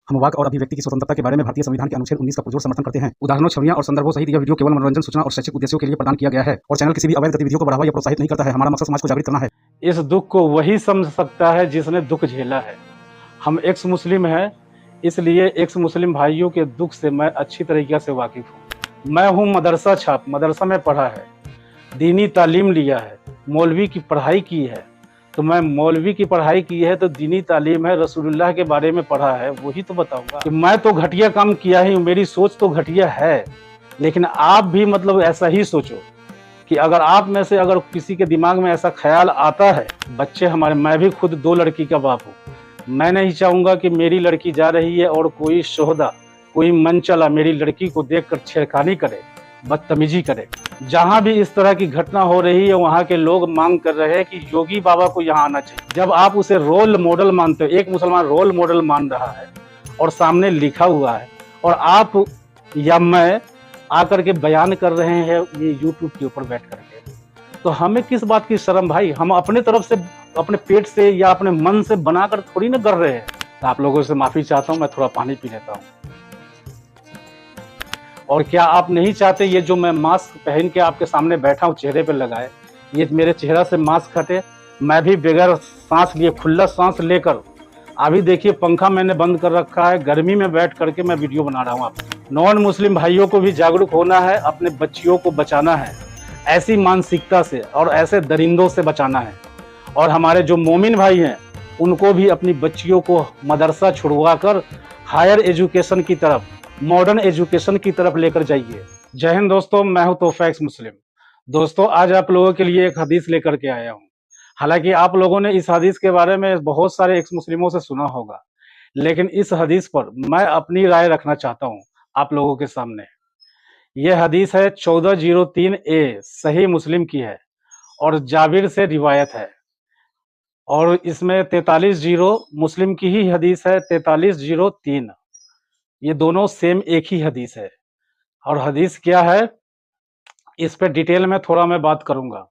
हम वाक और अभिव्यक्ति की स्वतंत्रता के बारे में भारतीय संविधान के अनुच्छेद 19 का पुरजोर समर्थन करते हैं। उदाहरणों, छवियां और संदर्भों सहित यह वीडियो केवल मनोरंजन, सूचना और शैक्षिक उद्देश्यों के लिए प्रदान किया गया है और चैनल किसी भी अवैध गतिविधियों को बढ़ावा या प्रोत्साहित नहीं करता है। हमारा मकसद समाज को जागृत करना है। इस दुख को वही समझ सकता है जिसने दुख झेला है। हम एक्स मुस्लिम हैं, इसलिए एक्स मुस्लिम भाइयों के दुख से मैं अच्छी तरीके से वाकिफ हूँ। मैं हूँ मदरसा छाप, मदरसा में पढ़ा है, दीनी तालीम लिया है, मौलवी की पढ़ाई की है। तो मैं मौलवी की पढ़ाई की है तो दीनी तालीम है, रसूलुल्लाह के बारे में पढ़ा है, वही तो बताऊंगा कि मैं तो घटिया काम किया ही, मेरी सोच तो घटिया है। लेकिन आप भी मतलब ऐसा ही सोचो कि अगर आप में से अगर किसी के दिमाग में ऐसा ख्याल आता है, बच्चे हमारे, मैं भी खुद 2 लड़की का बाप हूँ, मैं नहीं चाहूंगा कि मेरी लड़की जा रही है और कोई शोहदा, कोई मन चला मेरी लड़की को देखकर छेड़खानी करे, बदतमीजी करे। जहां भी इस तरह की घटना हो रही है वहां के लोग मांग कर रहे हैं कि योगी बाबा को यहाँ आना चाहिए। जब आप उसे रोल मॉडल मानते हो, एक मुसलमान रोल मॉडल मान रहा है और सामने लिखा हुआ है, और आप या मैं आकर के बयान कर रहे हैं ये यूट्यूब के ऊपर बैठ करके, तो हमें किस बात की शर्म भाई? हम अपने तरफ से, अपने पेट से या अपने मन से बनाकर थोड़ी ना कर रहे हैं। तो आप लोगों से माफी चाहता हूँ, मैं थोड़ा पानी पी लेता हूँ। और क्या आप नहीं चाहते ये जो मैं मास्क पहन के आपके सामने बैठा हूँ चेहरे पे लगाए, ये मेरे चेहरा से मास्क हटे, मैं भी बगैर सांस लिए, खुला सांस लेकर, अभी देखिए पंखा मैंने बंद कर रखा है, गर्मी में बैठ करके मैं वीडियो बना रहा हूँ आपको। नॉन मुस्लिम भाइयों को भी जागरूक होना है, अपने बच्चियों को बचाना है ऐसी मानसिकता से और ऐसे दरिंदों से बचाना है। और हमारे जो मोमिन भाई हैं उनको भी अपनी बच्चियों को मदरसा छुड़वा कर हायर एजुकेशन की तरफ, मॉडर्न एजुकेशन की तरफ लेकर जाइए। जय हिंद दोस्तों, मैं हूं तोहफा एक्स मुस्लिम। दोस्तों, आज आप लोगों के लिए एक हदीस लेकर के आया हूं। हालांकि आप लोगों ने इस हदीस के बारे में बहुत सारे एक्स मुस्लिमों से सुना होगा, लेकिन इस हदीस पर मैं अपनी राय रखना चाहता हूं आप लोगों के सामने। यह हदीस है 1403 ए, सही मुस्लिम की है और जाबिर से रिवायत है। और इसमें 43-0 मुस्लिम की ही हदीस है, 4303, ये दोनों सेम एक ही हदीस है। और हदीस क्या है इस पे डिटेल में थोड़ा मैं बात करूंगा,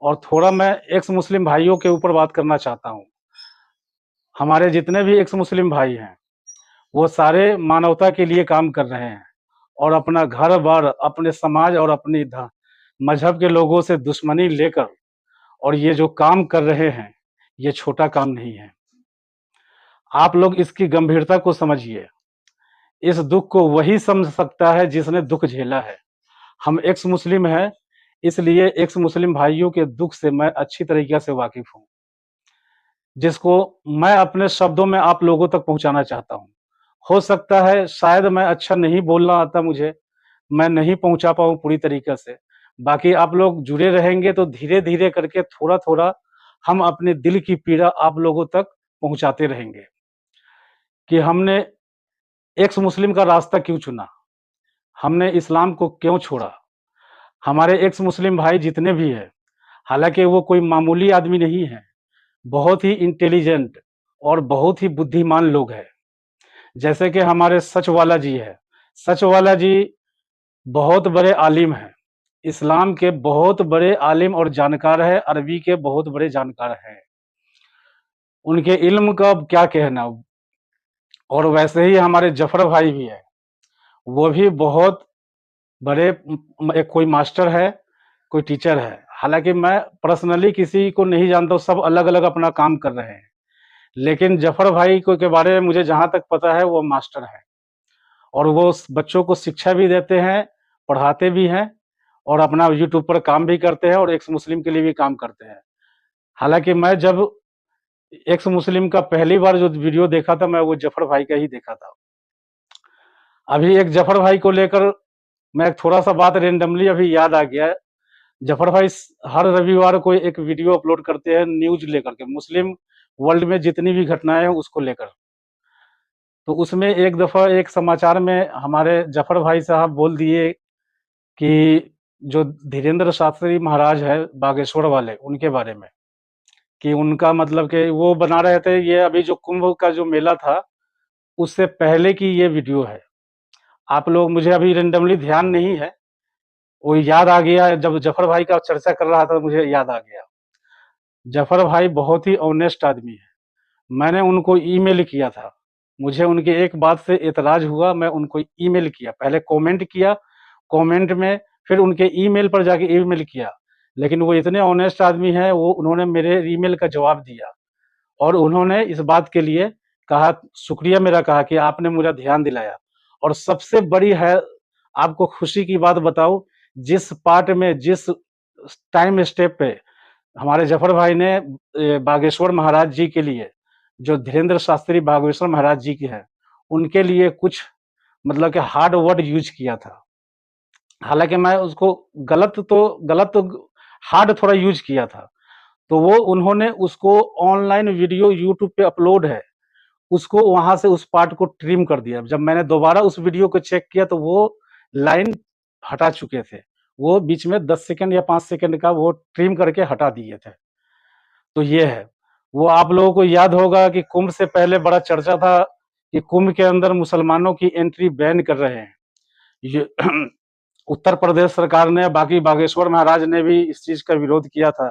और थोड़ा मैं एक्स मुस्लिम भाइयों के ऊपर बात करना चाहता हूं। हमारे जितने भी एक्स मुस्लिम भाई हैं वो सारे मानवता के लिए काम कर रहे हैं और अपना घर बार, अपने समाज और अपनी मजहब के लोगों से दुश्मनी लेकर, और ये जो काम कर रहे हैं ये छोटा काम नहीं है। आप लोग इसकी गंभीरता को समझिए। इस दुख को वही समझ सकता है जिसने दुख झेला है। हम एक्स मुस्लिम हैं, इसलिए एक्स मुस्लिम भाइयों के दुख से मैं अच्छी तरीके से वाकिफ हूँ, जिसको मैं अपने शब्दों में आप लोगों तक पहुंचाना चाहता हूँ। हो सकता है शायद मैं अच्छा नहीं बोलना आता मुझे, मैं नहीं पहुंचा पाऊँ पूरी तरीके से। बाकी आप लोग जुड़े रहेंगे तो धीरे धीरे करके, थोड़ा थोड़ा हम अपने दिल की पीड़ा आप लोगों तक पहुंचाते रहेंगे कि हमने एक्स मुस्लिम का रास्ता क्यों चुना, हमने इस्लाम को क्यों छोड़ा। हमारे एक्स मुस्लिम भाई जितने भी हैं, हालांकि वो कोई मामूली आदमी नहीं है, बहुत ही इंटेलिजेंट और बहुत ही बुद्धिमान लोग हैं। जैसे कि हमारे सच वाला जी है, सच वाला जी बहुत बड़े आलिम हैं, इस्लाम के बहुत बड़े आलिम और जानकार है, अरबी के बहुत बड़े जानकार हैं, उनके इल्म का क्या कहना। और वैसे ही हमारे जफर भाई भी है, वो भी बहुत बड़े एक कोई मास्टर है, कोई टीचर है। हालांकि मैं पर्सनली किसी को नहीं जानता हूँ, सब अलग अलग अपना काम कर रहे हैं, लेकिन जफर भाई को के बारे में मुझे जहां तक पता है वो मास्टर है और वो बच्चों को शिक्षा भी देते हैं, पढ़ाते भी हैं और अपना यूट्यूब पर काम भी करते हैं और एक्स मुस्लिम के लिए भी काम करते हैं। हालांकि मैं जब एक्स मुस्लिम का पहली बार जो वीडियो देखा था, मैं वो जफर भाई का ही देखा था। अभी एक जफर भाई को लेकर मैं थोड़ा सा बात रेंडमली अभी याद आ गया है। जफर भाई हर रविवार को एक वीडियो अपलोड करते हैं न्यूज लेकर के, मुस्लिम वर्ल्ड में जितनी भी घटनाएं हैं उसको लेकर। तो उसमें एक दफा एक समाचार में हमारे जफर भाई साहब बोल दिए कि जो धीरेन्द्र शास्त्री महाराज है बागेश्वर वाले, उनके बारे में, कि उनका मतलब कि वो बना रहे थे, ये अभी जो कुंभ का जो मेला था उससे पहले की ये वीडियो है। आप लोग, मुझे अभी रेंडमली ध्यान नहीं है, वो याद आ गया जब जफर भाई का चर्चा कर रहा था, मुझे याद आ गया। जफर भाई बहुत ही ऑनेस्ट आदमी है, मैंने उनको ईमेल किया था मुझे उनकी एक बात से एतराज हुआ, मैं उनको ईमेल किया, पहले कमेंट किया, कमेंट में फिर उनके ईमेल पर जाके ईमेल किया, लेकिन वो इतने ऑनेस्ट आदमी हैं, वो उन्होंने मेरे ईमेल का जवाब दिया और उन्होंने इस बात के लिए कहा, शुक्रिया मेरा कहा कि आपने मुझे ध्यान दिलाया। और सबसे बड़ी है, आपको खुशी की बात बताऊँ, जिस पार्ट में, जिस टाइम स्टेप पे हमारे जफर भाई ने बागेश्वर महाराज जी के लिए, जो धीरेन्द्र शास्त्री बागेश्वर महाराज जी की है, उनके लिए कुछ मतलब कि हार्ड वर्ड यूज़ किया था। हालाँकि मैं उसको गलत हार्ड थोड़ा यूज़ किया था। तो वो उन्होंने उसको ऑनलाइन वीडियो यूट्यूब पे अपलोड है, उसको वहाँ से उस पार्ट को ट्रिम कर दिया। जब मैंने दोबारा उस वीडियो को चेक किया तो वो लाइन हटा चुके थे। वो बीच में 10 सेकंड या 5 सेकंड का वो ट्रिम करके हटा दिए थे। तो ये है। वो आप लोगों को याद होगा कि कुंभ से पहले बड़ा चर्चा था कि कुंभ के अंदर मुसलमानों की एंट्री बैन कर रहे हैं। ये उत्तर प्रदेश सरकार ने, बाकी बागेश्वर महाराज ने भी इस चीज़ का विरोध किया था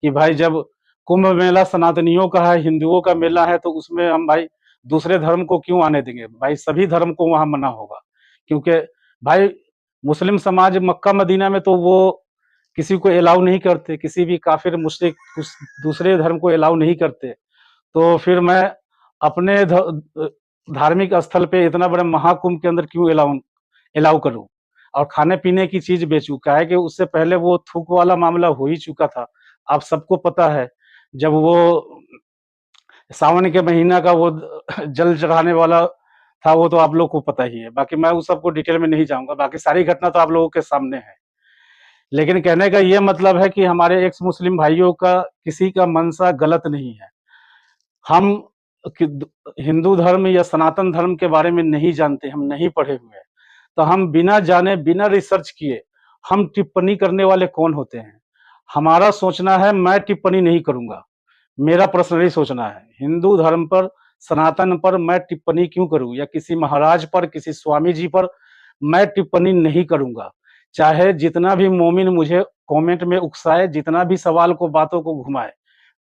कि भाई जब कुंभ मेला सनातनियों का है, हिंदुओं का मेला है, तो उसमें हम भाई दूसरे धर्म को क्यों आने देंगे? भाई सभी धर्म को वहाँ मना होगा। क्योंकि भाई मुस्लिम समाज मक्का मदीना में तो वो किसी को अलाउ नहीं करते, किसी भी काफिर मुशरिक उस दूसरे धर्म को अलाउ नहीं करते। तो फिर मैं अपने धार्मिक स्थल पे इतना बड़े महाकुंभ के अंदर क्यों अलाउ अलाउ करूँ और खाने-पीने की चीज़ बेचूँ? काहे कि उससे पहले वो थूक वाला मामला हो ही चुका था। आप सबको पता है, जब वो सावन के महीना का वो जल चढ़ाने वाला था, वो तो आप लोग को पता ही है। बाकी मैं उस सबको डिटेल में नहीं जाऊँगा, बाकी सारी घटना तो आप लोगों के सामने है। लेकिन कहने का ये मतलब है कि हमारे एक्स मुस्लिम भाइयों का किसी का मंशा गलत नहीं है। हम हिंदू धर्म या सनातन धर्म के बारे में नहीं जानते, हम नहीं पढ़े हुए हैं। तो हम बिना जाने, बिना रिसर्च किए हम टिप्पणी करने वाले कौन होते हैं? हमारा सोचना है, मैं टिप्पणी नहीं करूँगा। मेरा पर्सनली सोचना है, हिंदू धर्म पर, सनातन पर मैं टिप्पणी क्यों करूँ, या किसी महाराज पर, किसी स्वामी जी पर मैं टिप्पणी नहीं करूँगा। चाहे जितना भी मोमिन मुझे कमेंट में उकसाए, जितना भी सवाल को, बातों को घुमाए,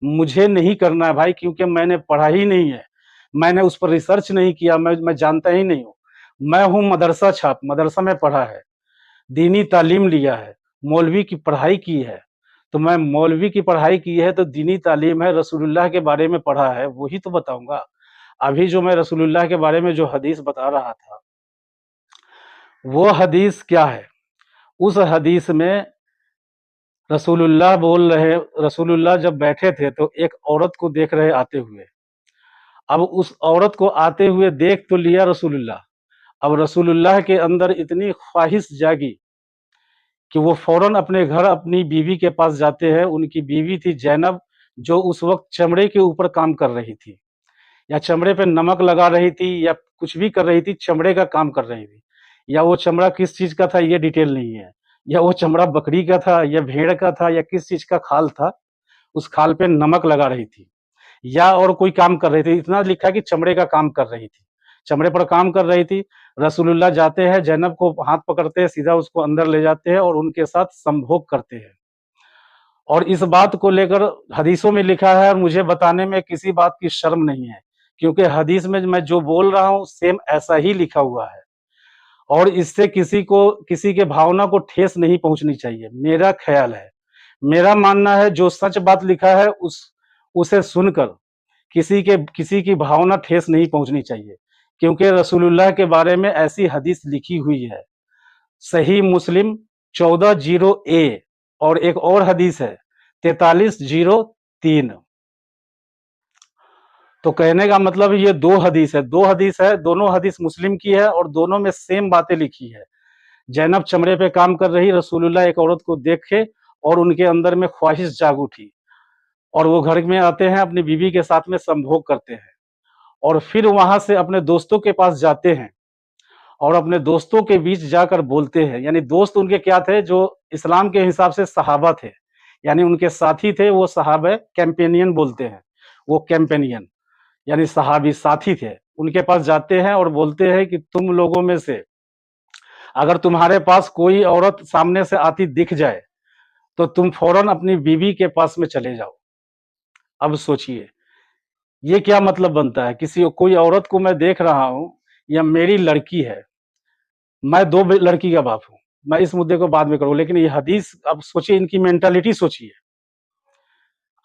मुझे नहीं करना है भाई, क्योंकि मैंने पढ़ा ही नहीं है। मैंने उस पर रिसर्च नहीं किया, मैं जानता ही नहीं हूँ। मैं हूँ मदरसा छाप, मदरसा में पढ़ा है, दीनी तालीम लिया है, मौलवी की पढ़ाई की है। तो मैं मौलवी की पढ़ाई की है तो दीनी तालीम है, रसूलुल्लाह के बारे में पढ़ा है, वही तो बताऊँगा। अभी जो मैं रसूलुल्लाह के बारे में जो हदीस बता रहा था, वो हदीस क्या है? उस हदीस में रसूलुल्लाह बोल रहे, रसूलुल्लाह जब बैठे थे तो एक औरत को देख रहे आते हुए। अब उस औरत को आते हुए देख तो लिया रसूलुल्लाह, अब रसूलुल्लाह के अंदर इतनी ख्वाहिश जागी कि वो फौरन अपने घर अपनी बीवी के पास जाते हैं। उनकी बीवी थी ज़ैनब, जो उस वक़्त चमड़े के ऊपर काम कर रही थी, या चमड़े पे नमक लगा रही थी, या कुछ भी कर रही थी, चमड़े का काम कर रही थी। या वो चमड़ा किस चीज़ का था ये डिटेल नहीं है, या वो चमड़ा बकरी का था या भेड़ का था या किस चीज़ का खाल था, उस खाल पे नमक लगा रही थी, या और कोई काम कर रही थी। इतना लिखा कि चमड़े का काम कर रही थी, चमड़े पर काम कर रही थी। रसूलुल्लाह जाते हैं, ज़ैनब को हाथ पकड़ते हैं, सीधा उसको अंदर ले जाते हैं और उनके साथ संभोग करते हैं। और इस बात को लेकर हदीसों में लिखा है, और मुझे बताने में किसी बात की शर्म नहीं है, क्योंकि हदीस में मैं जो बोल रहा हूँ सेम ऐसा ही लिखा हुआ है। और इससे किसी को, किसी के भावना को ठेस नहीं पहुंचनी चाहिए, मेरा ख्याल है। मेरा मानना है जो सच बात लिखा है उसे सुनकर किसी की भावना ठेस नहीं पहुंचनी चाहिए, क्योंकि रसूलुल्लाह के बारे में ऐसी हदीस लिखी हुई है। सही मुस्लिम 14-0 और एक और हदीस है 43-03। तो कहने का मतलब ये दो हदीस है, दोनों हदीस मुस्लिम की है और दोनों में सेम बातें लिखी है। ज़ैनब चमड़े पे काम कर रही, रसूलुल्लाह एक औरत को देखे और उनके अंदर में ख्वाहिश जाग उठी, और वो घर में आते हैं, अपनी बीवी के साथ में संभोग करते हैं, और फिर वहां से अपने दोस्तों के पास जाते हैं और अपने दोस्तों के बीच जाकर बोलते हैं। यानी दोस्त उनके क्या थे? जो इस्लाम के हिसाब से सहाबा थे, यानी उनके साथी थे, वो सहाबे कैंपेनियन बोलते हैं। वो कैंपेनियन यानी सहाबी, साथी थे। उनके पास जाते हैं और बोलते हैं कि तुम लोगों में से अगर तुम्हारे पास कोई औरत सामने से आती दिख जाए तो तुम फौरन अपनी बीवी के पास में चले जाओ। अब सोचिए, ये क्या मतलब बनता है? किसी कोई औरत को मैं देख रहा हूँ या मेरी लड़की है, मैं 2 लड़की का बाप हूँ। मैं इस मुद्दे को बाद में करूँ, लेकिन ये हदीस, अब सोचिए, इनकी मेंटालिटी सोचिए।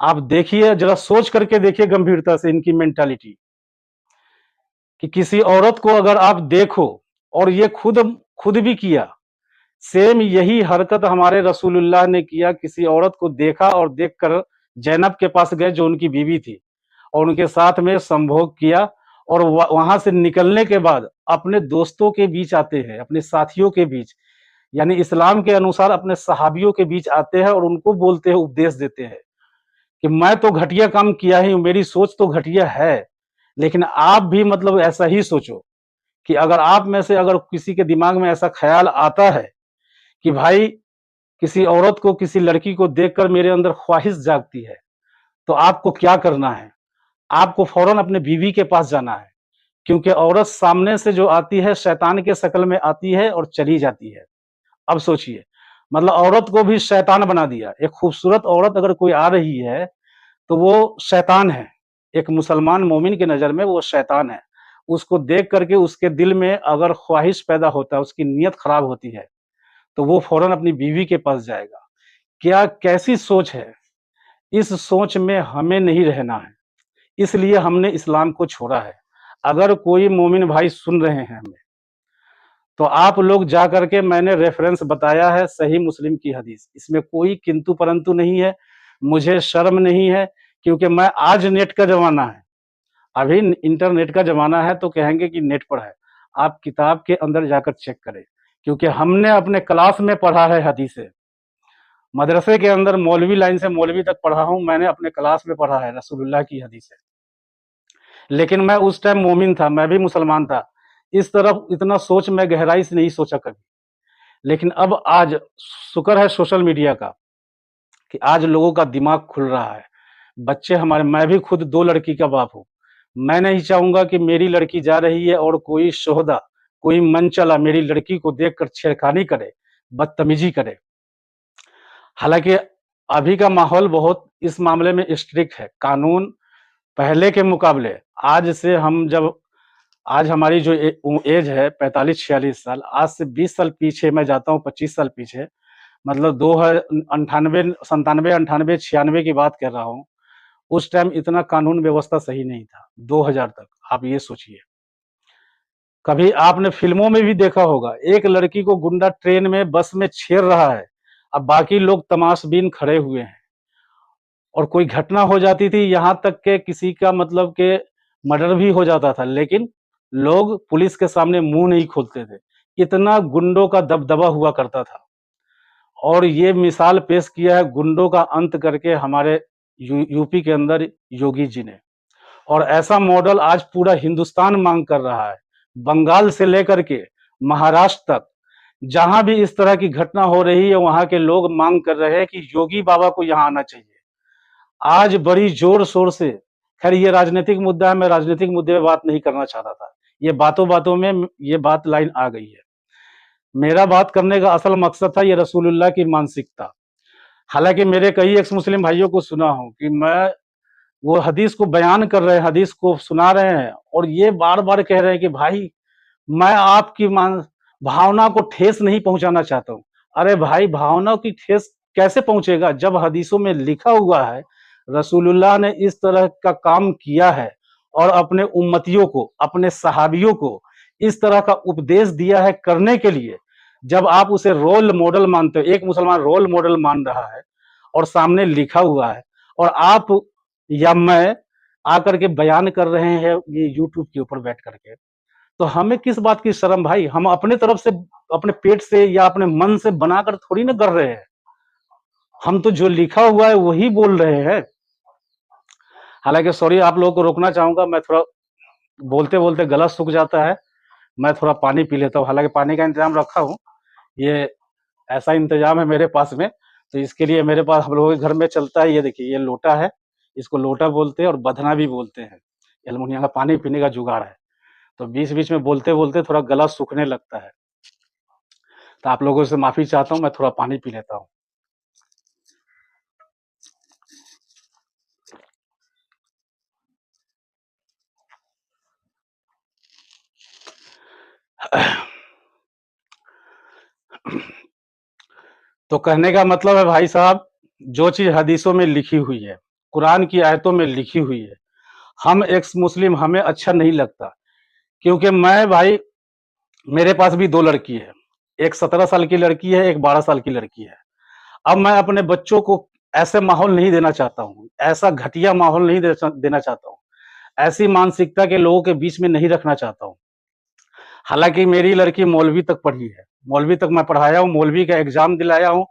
आप देखिए, ज़रा सोच करके देखिए गंभीरता से इनकी मेंटालिटी, कि किसी औरत को अगर आप देखो, और ये खुद भी किया, सेम यही हरकत हमारे रसूलुल्लाह ने किया। किसी औरत को देखा और देखकर ज़ैनब के पास गए, जो उनकी बीवी थी, और उनके साथ में संभोग किया, और वहां से निकलने के बाद अपने दोस्तों के बीच आते हैं, अपने साथियों के बीच, यानी इस्लाम के अनुसार अपने सहाबियों के बीच आते हैं और उनको बोलते हैं, उपदेश देते हैं कि मैं तो घटिया काम किया ही हूं, मेरी सोच तो घटिया है, लेकिन आप भी मतलब ऐसा ही सोचो, कि अगर आप में से अगर किसी के दिमाग में ऐसा ख्याल आता है कि भाई किसी औरत को, किसी लड़की को देखकर मेरे अंदर ख्वाहिश जागती है, तो आपको क्या करना है? आपको फौरन अपने बीवी के पास जाना है, क्योंकि औरत सामने से जो आती है शैतान के शक्ल में आती है और चली जाती है। अब सोचिए, मतलब औरत को भी शैतान बना दिया। एक खूबसूरत औरत अगर कोई आ रही है तो वो शैतान है। एक मुसलमान मोमिन की नज़र में वो शैतान है। उसको देख करके उसके दिल में अगर ख्वाहिश पैदा होता है, उसकी नीयत खराब होती है, तो वो फौरन अपनी बीवी के पास जाएगा। क्या कैसी सोच है? इस सोच में हमें नहीं रहना है, इसलिए हमने इस्लाम को छोड़ा है। अगर कोई मोमिन भाई सुन रहे हैं हमें, तो आप लोग जा करके, मैंने रेफरेंस बताया है सही मुस्लिम की हदीस, इसमें कोई किंतु परंतु नहीं है, मुझे शर्म नहीं है, क्योंकि मैं, आज नेट का ज़माना है, अभी इंटरनेट का ज़माना है, तो कहेंगे कि नेट पर है। आप किताब के अंदर जाकर चेक करें, क्योंकि हमने अपने क्लास में पढ़ा है हदीसें। मदरसे के अंदर मौलवी लाइन से मौलवी तक पढ़ा हूँ, मैंने अपने क्लास में पढ़ा है रसूलुल्लाह की हदीसें। लेकिन मैं उस टाइम मोमिन था, मैं भी मुसलमान था। इस तरफ इतना सोच मैं गहराई से नहीं सोचा कभी। लेकिन अब आज शुक्र है सोशल मीडिया का, कि आज लोगों का दिमाग खुल रहा है। बच्चे हमारे, मैं भी खुद 2 लड़की का बाप हूँ। मैं नहीं चाहूँगा कि मेरी लड़की जा रही है और कोई शोहदा, कोई मनचला मेरी लड़की को देखकर छेड़खानी करे, बदतमीज़ी करे। हालाँकि अभी का माहौल बहुत इस मामले में स्ट्रिक्ट है। कानून पहले के मुकाबले, आज से हम जब, आज हमारी जो एज है 45-46 साल, आज से 20 साल पीछे मैं जाता हूँ, 25 साल पीछे, मतलब 98, 97, 98, 96 की बात कर रहा हूँ। उस टाइम इतना कानून व्यवस्था सही नहीं था, 2000 तक, आप ये सोचिए। कभी आपने फ़िल्मों में भी देखा होगा, एक लड़की को गुंडा ट्रेन में, बस में छेड़ रहा है, अब बाकी लोग तमाशबीन खड़े हुए हैं, और कोई घटना हो जाती थी, यहाँ तक के किसी का मतलब के मर्डर भी हो जाता था, लेकिन लोग पुलिस के सामने मुँह नहीं खोलते थे। इतना गुंडों का दबदबा हुआ करता था। और ये मिसाल पेश किया है गुंडों का अंत करके हमारे यूपी के अंदर योगी जी ने, और ऐसा मॉडल आज पूरा हिंदुस्तान मांग कर रहा है। बंगाल से लेकर के महाराष्ट्र तक, जहां भी इस तरह की घटना हो रही है, वहां के लोग मांग कर रहे हैं कि योगी बाबा को यहाँ आना चाहिए। आज बड़ी जोर शोर से, खैर ये राजनीतिक मुद्दा है, मैं राजनीतिक मुद्दे पे बात नहीं करना चाहता था, ये बातों बातों में ये बात लाइन आ गई है। मेरा बात करने का असल मकसद था ये रसूलुल्लाह की मानसिकता। हालांकि मेरे कई एक्स मुस्लिम भाइयों को सुना हूं कि मैं, वो हदीस को बयान कर रहे हैं, हदीस को सुना रहे हैं, और ये बार बार कह रहे हैं कि भाई मैं आपकी मान भावना को ठेस नहीं पहुंचाना चाहता हूं। अरे भाई, भावना की ठेस कैसे पहुंचेगा जब हदीसों में लिखा हुआ है, रसूलुल्लाह ने इस तरह का काम किया है, और अपने उम्मतियों को, अपने सहाबियों को इस तरह का उपदेश दिया है करने के लिए। जब आप उसे रोल मॉडल मानते हो, एक मुसलमान रोल मॉडल मान रहा है, और सामने लिखा हुआ है, और आप या मैं आकर के बयान कर रहे हैं ये यूट्यूब के ऊपर बैठ करके, तो हमें किस बात की शर्म भाई? हम अपने तरफ से, अपने पेट से या अपने मन से बनाकर थोड़ी ना कर रहे हैं। हम तो जो लिखा हुआ है वही बोल रहे हैं। हालांकि सॉरी, आप लोगों को रोकना चाहूंगा, मैं थोड़ा बोलते बोलते गला सूख जाता है, मैं थोड़ा पानी पी लेता हूँ। हालांकि पानी का इंतजाम रखा हूँ, ये ऐसा इंतजाम है मेरे पास में, तो इसके लिए मेरे पास, हम लोगों के घर में चलता है, ये देखिए ये लोटा है, इसको लोटा बोलते हैं और बधना भी बोलते हैं। एल्युमिनियम का पानी पीने का जुगाड़ है। तो बीच बीच में बोलते बोलते थोड़ा गला सूखने लगता है, तो आप लोगों से माफी चाहता हूँ, मैं थोड़ा पानी पी लेता हूँ। तो कहने का मतलब है भाई साहब, जो चीज़ हदीसों में लिखी हुई है, कुरान की आयतों में लिखी हुई है, हम एक्स मुस्लिम हमें अच्छा नहीं लगता। क्योंकि मैं भाई, मेरे पास भी 2 लड़की है। एक 17 साल की लड़की है, एक 12 साल की लड़की है। अब मैं अपने बच्चों को ऐसे माहौल नहीं देना चाहता हूँ, ऐसा घटिया माहौल नहीं देना चाहता हूँ, ऐसी मानसिकता के लोगों के बीच में नहीं रखना चाहता हूँ। हालाँकि मेरी लड़की मौलवी तक पढ़ी है, मौलवी तक मैं पढ़ाया हूँ, मौलवी का एग्ज़ाम दिलाया हूँ,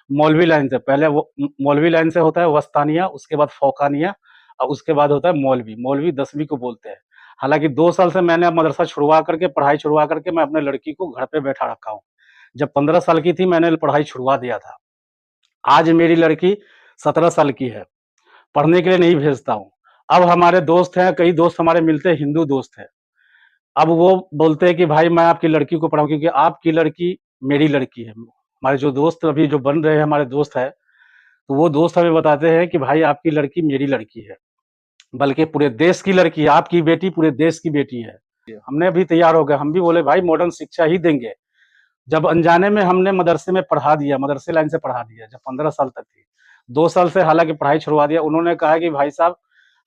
मौलवी लाइन से। पहले वो मौलवी लाइन से होता है वस्तानिया, उसके बाद फ़ौक़ानिया और उसके बाद होता है मौलवी। मौलवी 10वीं को बोलते हैं। हालाँकि 2 साल से मैंने अब मदरसा छुड़वा करके, पढ़ाई छुड़वा करके मैं अपने लड़की को घर पे बैठा रखा हूँ। जब 15 साल की थी मैंने पढ़ाई छुड़वा दिया था। आज मेरी लड़की 17 साल की है, पढ़ने के लिए नहीं भेजता हूँ। अब हमारे दोस्त हैं, कई दोस्त हमारे मिलते हैं, हिंदू दोस्त हैं। अब वो बोलते हैं कि भाई मैं आपकी लड़की को पढ़ाऊँ, क्योंकि आपकी लड़की मेरी लड़की है। हमारे जो दोस्त अभी जो बन रहे हैं हमारे दोस्त हैं, तो वो दोस्त हमें बताते हैं कि भाई आपकी लड़की मेरी लड़की है, बल्कि पूरे देश की लड़की है, आपकी बेटी पूरे देश की बेटी है। हमने भी तैयार हो गए, हम भी बोले भाई मॉडर्न शिक्षा ही देंगे। जब अनजाने में हमने मदरसे में पढ़ा दिया, मदरसे लाइन से पढ़ा दिया, जब 15 साल तक थी। 2 साल से हालाँकि पढ़ाई छुड़वा दिया। उन्होंने कहा कि भाई साहब,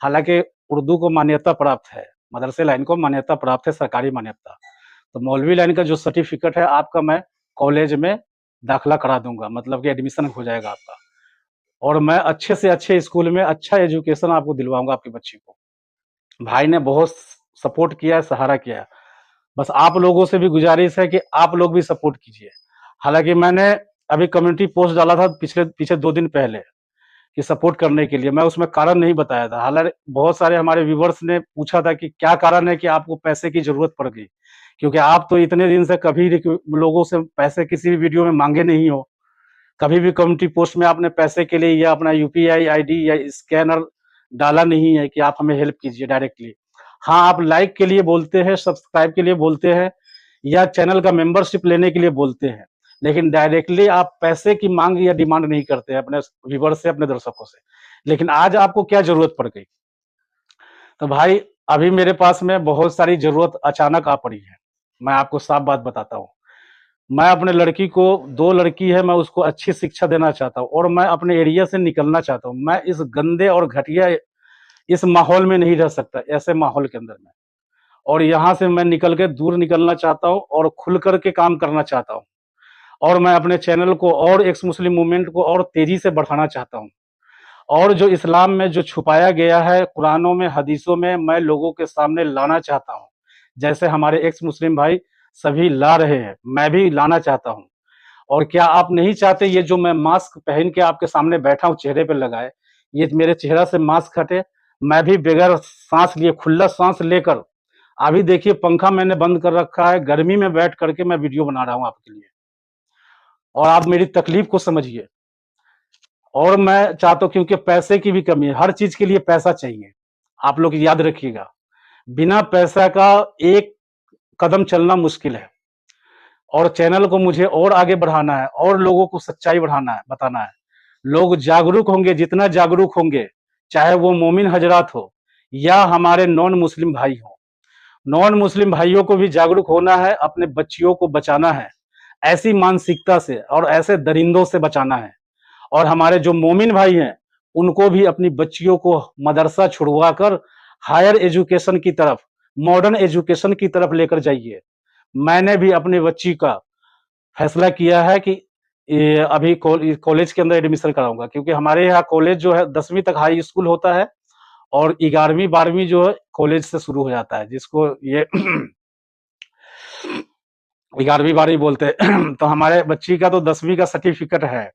हालाँकि उर्दू को मान्यता प्राप्त है, मदरसे लाइन को मान्यता प्राप्त है, सरकारी मान्यता। तो मौलवी लाइन का जो सर्टिफ़िकेट है आपका, मैं कॉलेज में दाखिला करा दूँगा, मतलब कि एडमिशन हो जाएगा आपका। और मैं अच्छे से अच्छे स्कूल में अच्छा एजुकेशन आपको दिलवाऊँगा आपकी बच्ची को। भाई ने बहुत सपोर्ट किया है, सहारा किया है। बस आप लोगों से भी गुज़ारिश है कि आप लोग भी सपोर्ट कीजिए। हालाँकि मैंने अभी कम्युनिटी पोस्ट डाला था पीछे 2 दिन पहले कि सपोर्ट करने के लिए, मैं उसमें कारण नहीं बताया था। हालाँकि बहुत सारे हमारे व्यूअर्स ने पूछा था कि क्या कारण है कि आपको पैसे की ज़रूरत पड़ गई? क्योंकि आप तो इतने दिन से कभी लोगों से पैसे किसी भी वीडियो में माँगे नहीं हो। कभी भी कम्युनिटी पोस्ट में आपने पैसे के लिए या अपना यूपीआई आईडी या स्कैनर डाला नहीं है कि आप हमें हेल्प कीजिए डायरेक्टली। हाँ, आप लाइक के लिए बोलते हैं, सब्सक्राइब के लिए बोलते हैं या चैनल का मेंबरशिप लेने के लिए बोलते हैं, लेकिन डायरेक्टली आप पैसे की माँग या डिमांड नहीं करते हैं अपने व्यूअर्स से, अपने दर्शकों से। लेकिन आज आपको क्या ज़रूरत पड़ गई? तो भाई, अभी मेरे पास में बहुत सारी ज़रूरत अचानक आ पड़ी है। मैं आपको साफ बात बताता हूँ। मैं अपने लड़की को, 2 लड़की है, मैं उसको अच्छी शिक्षा देना चाहता हूँ और मैं अपने एरिया से निकलना चाहता हूँ। मैं इस गंदे और घटिया इस माहौल में नहीं रह सकता, ऐसे माहौल के अंदर में। और यहाँ से मैं निकल के दूर निकलना चाहता हूँ और खुल कर के काम करना चाहता हूँ। और मैं अपने चैनल को और एक्स मुस्लिम मूवमेंट को और तेज़ी से बढ़ाना चाहता हूँ। और जो इस्लाम में जो छुपाया गया है, कुरानों में, हदीसों में, मैं लोगों के सामने लाना चाहता हूँ। जैसे हमारे एक्स मुस्लिम भाई सभी ला रहे हैं, मैं भी लाना चाहता हूँ। और क्या आप नहीं चाहते ये जो मैं मास्क पहन के आपके सामने बैठा हूँ चेहरे पे लगाए, ये मेरे चेहरा से मास्क हटे, मैं भी बगैर साँस लिए, खुला साँस लेकर, अभी देखिए पंखा मैंने बंद कर रखा है, गर्मी में बैठ करके मैं वीडियो बना रहा हूँ आपके लिए। और आप मेरी तकलीफ को समझिए। और मैं चाहता हूँ, क्योंकि पैसे की भी कमी है, हर चीज़ के लिए पैसा चाहिए। आप लोग याद रखिएगा, बिना पैसा का एक कदम चलना मुश्किल है। और चैनल को मुझे और आगे बढ़ाना है और लोगों को सच्चाई बढ़ाना है, बताना है। लोग जागरूक होंगे, जितना जागरूक होंगे, चाहे वो मोमिन हजरात हो या हमारे नॉन मुस्लिम भाई हो। नॉन मुस्लिम भाइयों को भी जागरूक होना है, अपने बच्चियों को बचाना है, ऐसी मानसिकता से और ऐसे दरिंदों से बचाना है। और हमारे जो मोमिन भाई हैं, उनको भी अपनी बच्चियों को मदरसा छुड़वाकर हायर एजुकेशन की तरफ, मॉडर्न एजुकेशन की तरफ लेकर जाइए। मैंने भी अपनी बच्ची का फैसला किया है कि ये अभी कॉलेज के अंदर एडमिशन कराऊँगा, क्योंकि हमारे यहाँ कॉलेज जो है 10वीं तक हाई स्कूल होता है और 11वीं 12वीं जो है कॉलेज से शुरू हो जाता है, जिसको ये 11वीं 12वीं बोलते हैं। तो हमारे बच्ची का तो 10वीं का सर्टिफिकेट है,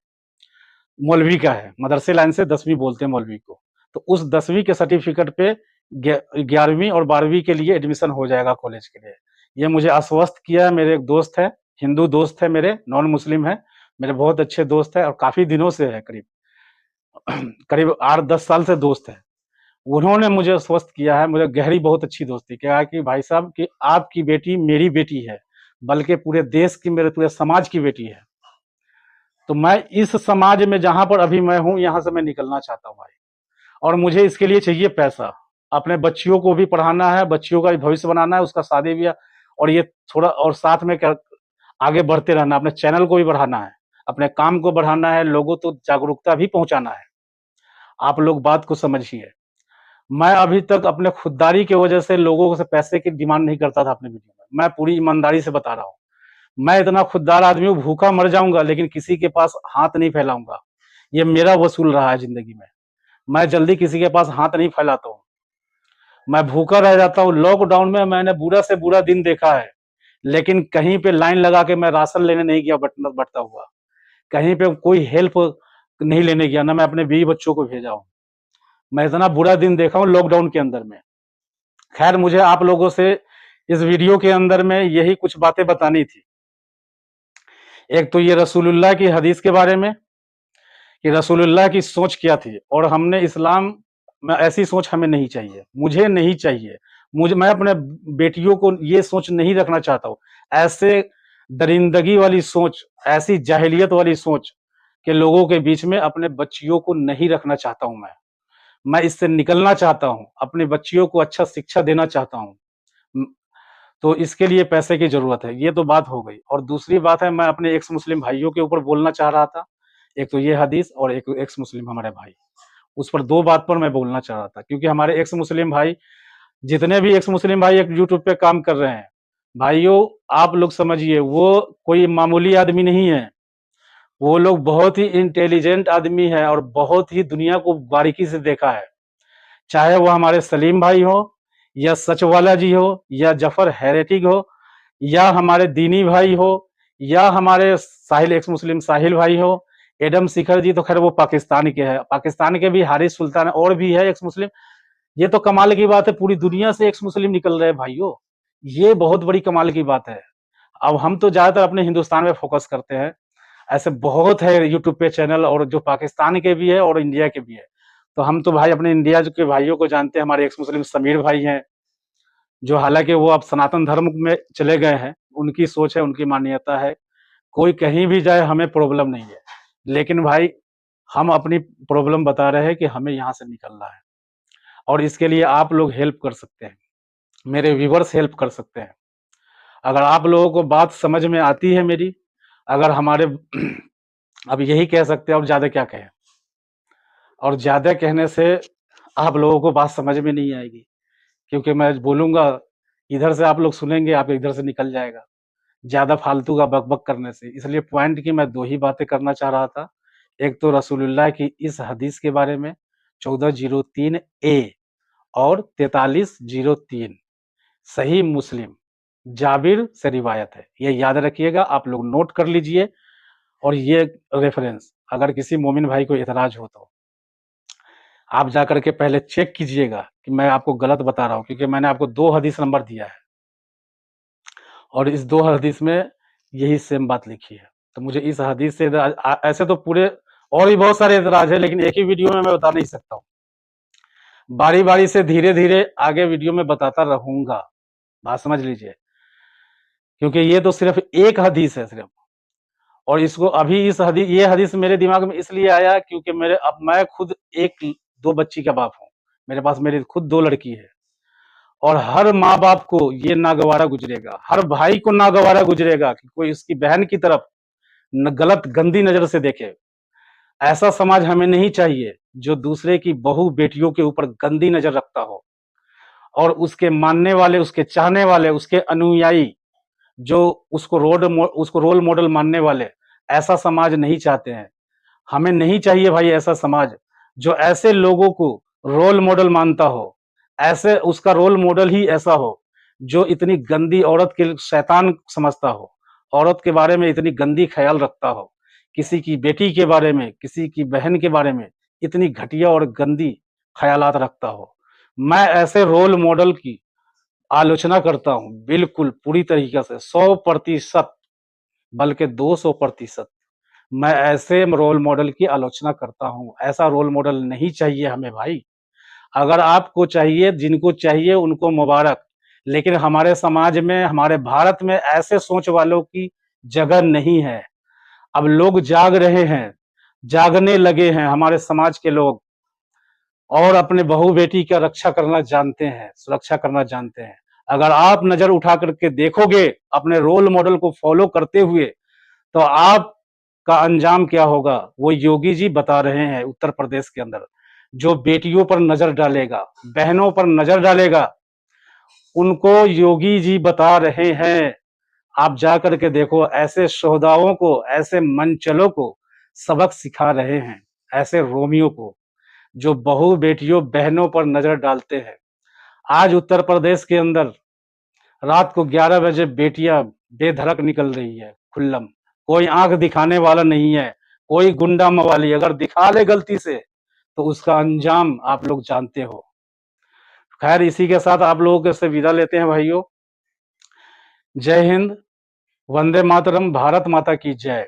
मौलवी का है, मदरसे लाइन से 10वीं बोलते हैं मौलवी को। तो उस 10वीं के सर्टिफिकेट पे 11वीं और 12वीं के लिए एडमिशन हो जाएगा कॉलेज के लिए। ये मुझे आश्वस्त किया है, मेरे एक दोस्त है, हिंदू दोस्त है मेरे, नॉन मुस्लिम है, मेरे बहुत अच्छे दोस्त हैं और काफ़ी दिनों से है, करीब करीब 8-10 साल से दोस्त है। उन्होंने मुझे आश्वस्त किया है, मुझे गहरी बहुत अच्छी दोस्ती, कहा कि भाई साहब कि आपकी बेटी मेरी बेटी है, बल्कि पूरे देश की, मेरे पूरे समाज की बेटी है। तो मैं इस समाज में जहाँ पर अभी मैं हूँ, यहाँ से मैं निकलना चाहता हूँ भाई। और मुझे इसके लिए चाहिए पैसा। अपने बच्चियों को भी पढ़ाना है, बच्चियों का भी भविष्य बनाना है, उसका शादी-ब्याह और ये थोड़ा और साथ में क्या आगे बढ़ते रहना, अपने चैनल को भी बढ़ाना है, अपने काम को बढ़ाना है, लोगों तो जागरूकता भी पहुंचाना है। आप लोग बात को समझिए। मैं अभी तक अपने खुददारी की वजह से लोगों से पैसे की डिमांड नहीं करता था अपने वीडियो में। मैं पूरी ईमानदारी से बता रहा हूँ। मैं इतना खुददार आदमी हूँ, भूखा मर जाऊंगा लेकिन किसी के पास हाथ नहीं फैलाऊंगा। ये मेरा वसूल रहा है जिंदगी में। मैं जल्दी किसी के पास हाथ नहीं फैलाता हूँ। मैं भूखा रह जाता हूँ। लॉकडाउन में मैंने बुरा से बुरा दिन देखा है, लेकिन कहीं पे लाइन लगा के मैं राशन लेने नहीं गया बटता हुआ। कहीं पे कोई हेल्प नहीं लेने गया, ना मैं अपने बीवी बच्चों को भेजा हूँ। मैं इतना बुरा दिन देखा हूँ लॉकडाउन के अंदर में। खैर, मुझे आप लोगों से इस वीडियो के अंदर में यही कुछ बातें बतानी थी। एक तो ये रसूलुल्लाह की हदीस के बारे में कि रसूलुल्लाह की सोच क्या थी, और हमने इस्लाम में ऐसी सोच हमें नहीं चाहिए, मुझे नहीं चाहिए। मैं अपने बेटियों को ये सोच नहीं रखना चाहता हूँ। ऐसे दरिंदगी वाली सोच, ऐसी जाहिलियत वाली सोच के लोगों के बीच में अपने बच्चियों को नहीं रखना चाहता हूँ मैं इससे निकलना चाहता हूँ, अपने बच्चियों को अच्छा शिक्षा देना चाहता हूँ। तो इसके लिए पैसे की ज़रूरत है, ये तो बात हो गई। और दूसरी बात है, मैं अपने एक्स मुस्लिम भाइयों के ऊपर बोलना चाह रहा था। एक तो ये हदीस और एक एक्स मुस्लिम हमारे भाई, उस पर 2 बात पर मैं बोलना चाह रहा था, क्योंकि हमारे एक्स मुस्लिम भाई, जितने भी एक्स मुस्लिम भाई एक यूट्यूब पे काम कर रहे हैं, भाइयों आप लोग समझिए, वो कोई मामूली आदमी नहीं है। वो लोग बहुत ही इंटेलिजेंट आदमी है और बहुत ही दुनिया को बारीकी से देखा है। चाहे वो हमारे सलीम भाई हो, या सचवाला जी हो, या जफर हेरेटिक हो, या हमारे दीनी भाई हो, या हमारे साहिल एक्स मुस्लिम साहिल भाई हो, एडम शिखर जी तो खैर वो पाकिस्तान के हैं, पाकिस्तान के भी हारिस सुल्तान और भी है एक्स मुस्लिम। ये तो कमाल की बात है, पूरी दुनिया से एक्स मुस्लिम निकल रहे हैं भाइयों, ये बहुत बड़ी कमाल की बात है। अब हम तो ज्यादातर अपने हिंदुस्तान में फोकस करते हैं, ऐसे बहुत है यूट्यूब पे चैनल, और जो पाकिस्तान के भी है और इंडिया के भी है। तो हम तो भाई अपने इंडिया के भाइयों को जानते हैं। हमारे एक्स मुस्लिम समीर भाई हैं, जो हालांकि वो अब सनातन धर्म में चले गए हैं, उनकी सोच है, उनकी मान्यता है। कोई कहीं भी जाए हमें प्रॉब्लम नहीं है, लेकिन भाई हम अपनी प्रॉब्लम बता रहे हैं कि हमें यहाँ से निकलना है, और इसके लिए आप लोग हेल्प कर सकते हैं, मेरे व्यूवर्स हेल्प कर सकते हैं। अगर आप लोगों को बात समझ में आती है मेरी, अगर हमारे अब यही कह सकते हैं, और ज्यादा क्या कहें, और ज्यादा कहने से आप लोगों को बात समझ में नहीं आएगी, क्योंकि मैं बोलूंगा इधर से आप लोग सुनेंगे, आप इधर से निकल जाएगा ज्यादा फालतू का बकबक करने से। इसलिए पॉइंट की मैं 2 ही बातें करना चाह रहा था। एक तो रसूलुल्लाह की इस हदीस के बारे में 1403 ए और 4303 सही मुस्लिम जाबिर से रिवायत है, ये याद रखिएगा, आप लोग नोट कर लीजिए। और ये रेफरेंस अगर किसी मोमिन भाई को एतराज हो तो आप जाकर के पहले चेक कीजिएगा कि मैं आपको गलत बता रहा हूँ, क्योंकि मैंने आपको 2 हदीस नंबर दिया है और इस 2 हदीस में यही सेम बात लिखी है। तो मुझे इस हदीस से ऐसे तो पूरे और भी बहुत सारे एतराज है, लेकिन एक ही वीडियो में मैं बता नहीं सकता हूँ। बारी बारी से धीरे धीरे आगे वीडियो में बताता रहूंगा, बात समझ लीजिए, क्योंकि ये तो सिर्फ एक हदीस है सिर्फ। और इसको अभी ये हदीस मेरे दिमाग में इसलिए आया क्योंकि मैं खुद 1-2 बच्ची का बाप हूँ। मेरे पास मेरी खुद 2 लड़की है, और हर माँ बाप को ये नागवारा गुजरेगा, हर भाई को नागवारा गुजरेगा कि कोई उसकी बहन की तरफ गलत गंदी नजर से देखे। ऐसा समाज हमें नहीं चाहिए जो दूसरे की बहू बेटियों के ऊपर गंदी नजर रखता हो, और उसके मानने वाले, उसके चाहने वाले, उसके अनुयायी जो उसको रोल मॉडल मानने वाले ऐसा समाज नहीं चाहते हैं। हमें नहीं चाहिए भाई ऐसा समाज जो ऐसे लोगों को रोल मॉडल मानता हो, ऐसे उसका रोल मॉडल ही ऐसा हो जो इतनी गंदी औरत के शैतान समझता हो, औरत के बारे में इतनी गंदी ख्याल रखता हो, किसी की बेटी के बारे में, किसी की बहन के बारे में इतनी घटिया और गंदी ख्यालात रखता हो। मैं ऐसे रोल मॉडल की आलोचना करता हूँ, बिल्कुल पूरी तरीके से 100%, बल्कि 200%। मैं ऐसे रोल मॉडल की आलोचना करता हूँ। ऐसा रोल मॉडल नहीं चाहिए हमें भाई। अगर आपको चाहिए, जिनको चाहिए उनको मुबारक, लेकिन हमारे समाज में, हमारे भारत में ऐसे सोच वालों की जगह नहीं है। अब लोग जाग रहे हैं, जागने लगे हैं हमारे समाज के लोग, और अपने बहू बेटी का रक्षा करना जानते हैं, सुरक्षा करना जानते हैं। अगर आप नजर उठा करके देखोगे अपने रोल मॉडल को फॉलो करते हुए, तो आपका अंजाम क्या होगा वो योगी जी बता रहे हैं। उत्तर प्रदेश के अंदर जो बेटियों पर नजर डालेगा, बहनों पर नजर डालेगा, उनको योगी जी बता रहे हैं। आप जा करके देखो, ऐसे शोहदाओं को, ऐसे मंचलों को सबक सिखा रहे हैं, ऐसे रोमियो को जो बहू बेटियों बहनों पर नजर डालते हैं। आज उत्तर प्रदेश के अंदर रात को 11 बजे बेटियां बेधड़क निकल रही है खुल्लम, कोई आंख दिखाने वाला नहीं है, कोई गुंडा मवाली अगर दिखा ले गलती से तो उसका अंजाम आप लोग जानते हो। खैर, इसी के साथ आप लोगों से विदा लेते हैं भाइयों। जय हिंद, वंदे मातरम, भारत माता की जय।